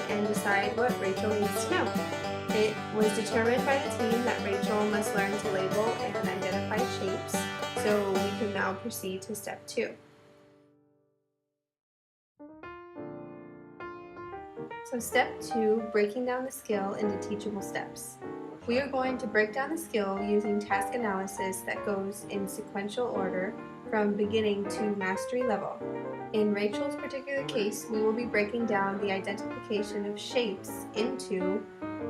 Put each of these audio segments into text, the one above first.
and decide what Rachel needs to know. It was determined by the team that Rachel must learn to label and identify shapes, so we can now proceed to step 2. So step 2, breaking down the skill into teachable steps. We are going to break down the skill using task analysis that goes in sequential order from beginning to mastery level. In Rachel's particular case, we will be breaking down the identification of shapes into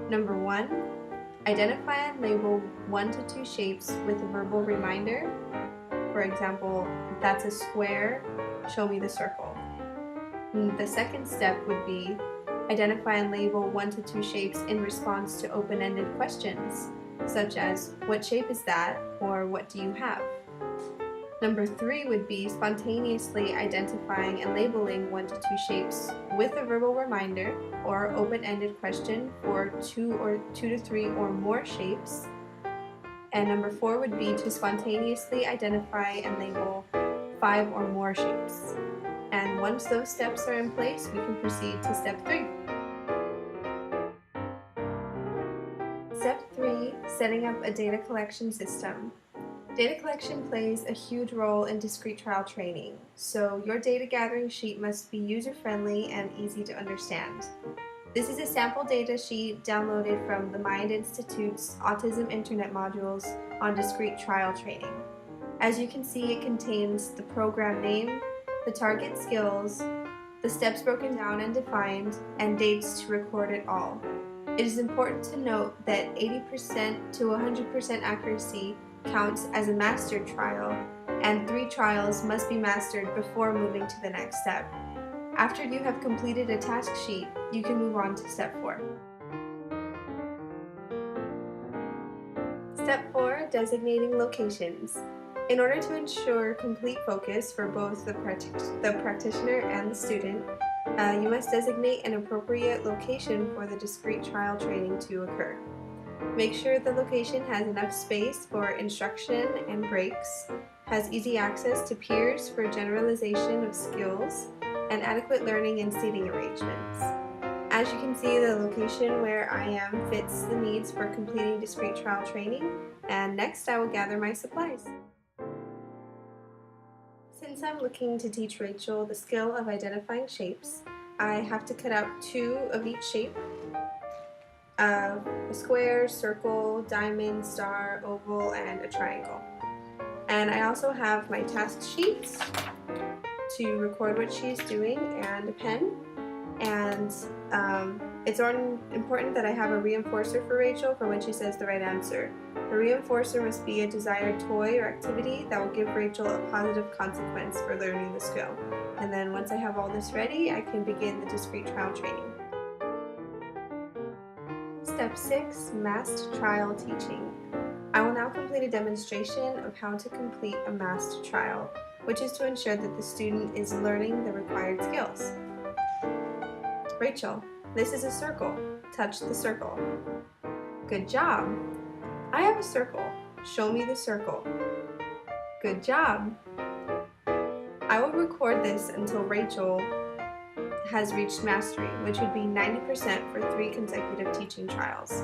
number 1, identify and label 1 to 2 shapes with a verbal reminder. For example, if that's a square, show me the circle. The second step would be identify and label 1 to 2 shapes in response to open-ended questions, such as, what shape is that, or what do you have? Number 3 would be spontaneously identifying and labeling 1 to 2 shapes with a verbal reminder or open-ended question for 2 to 3 or more shapes. And number 4 would be to spontaneously identify and label 5 or more shapes. And once those steps are in place, we can proceed to step 3. Step 3, setting up a data collection system. Data collection plays a huge role in discrete trial training, so your data gathering sheet must be user-friendly and easy to understand. This is a sample data sheet downloaded from the Mind Institute's Autism Internet modules on discrete trial training. As you can see, it contains the program name, the target skills, the steps broken down and defined, and dates to record it all. It is important to note that 80% to 100% accuracy counts as a mastered trial, and 3 trials must be mastered before moving to the next step. After you have completed a task sheet, you can move on to step 4. Step 4, designating locations. In order to ensure complete focus for both the practitioner and the student, you must designate an appropriate location for the discrete trial training to occur. Make sure the location has enough space for instruction and breaks, has easy access to peers for generalization of skills, and adequate learning and seating arrangements. As you can see, the location where I am fits the needs for completing discrete trial training, and next I will gather my supplies. Since I'm looking to teach Rachel the skill of identifying shapes, I have to cut out 2 of each shape. A square, circle, diamond, star, oval, and a triangle. And I also have my task sheets to record what she's doing and a pen. And it's important that I have a reinforcer for Rachel for when she says the right answer. The reinforcer must be a desired toy or activity that will give Rachel a positive consequence for learning the skill. And then once I have all this ready, I can begin the discrete trial training. Step 6, massed trial teaching. I will now complete a demonstration of how to complete a massed trial, which is to ensure that the student is learning the required skills. Rachel, this is a circle. Touch the circle. Good job. I have a circle. Show me the circle. Good job. I will record this until Rachel has reached mastery, which would be 90% for 3 consecutive teaching trials.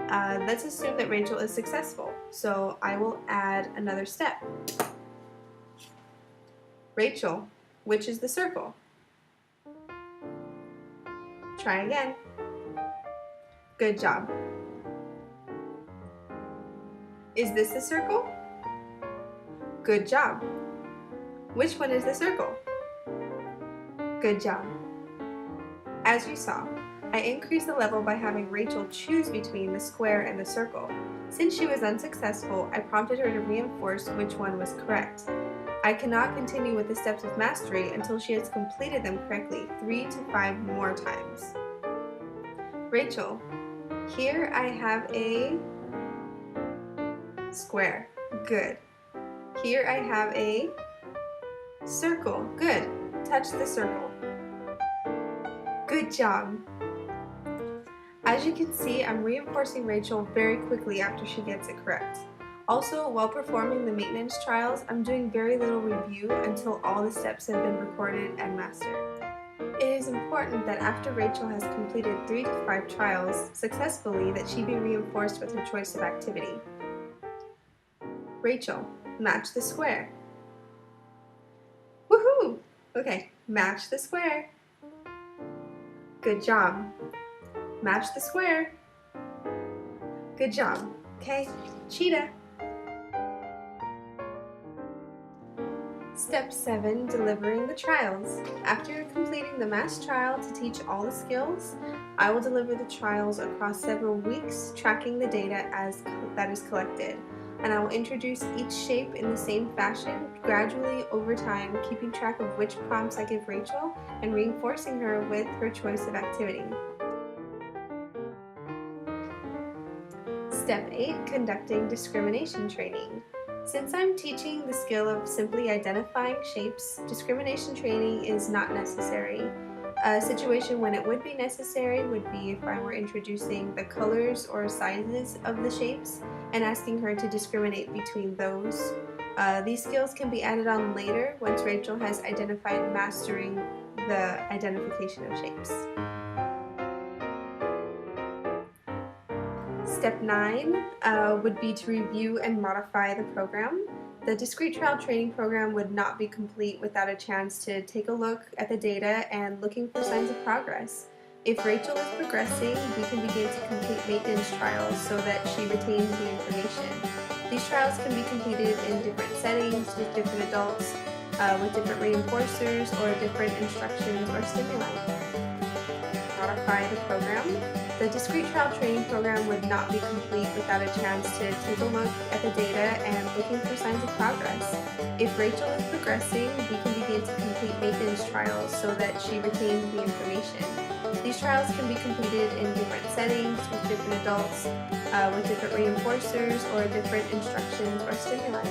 Let's assume that Rachel is successful, so I will add another step. Rachel, which is the circle? Try again. Good job. Is this the circle? Good job. Which one is the circle? Good job. As you saw, I increased the level by having Rachel choose between the square and the circle. Since she was unsuccessful, I prompted her to reinforce which one was correct. I cannot continue with the steps of mastery until she has completed them correctly 3 to 5 more times. Rachel, here I have a square. Good. Here I have a circle. Good. Touch the circle. Good job. As you can see, I'm reinforcing Rachel very quickly after she gets it correct. Also, while performing the maintenance trials, I'm doing very little review until all the steps have been recorded and mastered. It is important that after Rachel has completed 3 to 5 trials successfully that she be reinforced with her choice of activity. Rachel, match the square. Woohoo! Okay, match the square. Good job. Match the square. Good job. Okay, cheetah. Step 7, delivering the trials. After completing the mass trial to teach all the skills, I will deliver the trials across several weeks, tracking the data that is collected. And I will introduce each shape in the same fashion, gradually over time, keeping track of which prompts I give Rachel and reinforcing her with her choice of activity. Step 8, conducting discrimination training. Since I'm teaching the skill of simply identifying shapes, discrimination training is not necessary. A situation when it would be necessary would be if I were introducing the colors or sizes of the shapes and asking her to discriminate between those. These skills can be added on later once Rachel has identified mastering the identification of shapes. Step 9 would be to review and modify the program. The Discrete Trial Training Program would not be complete without a chance to take a look at the data and looking for signs of progress. If Rachel is progressing, we can begin to complete maintenance trials so that she retains the information. These trials can be completed in different settings, with different adults, with different reinforcers, or different instructions or stimuli. Modify the program. The Discrete Trial Training Program would not be complete without a chance to take a look at the data and looking for signs of progress. If Rachel is progressing, we can begin to complete maintenance trials so that she retains the information. These trials can be completed in different settings, with different adults, with different reinforcers, or different instructions or stimuli.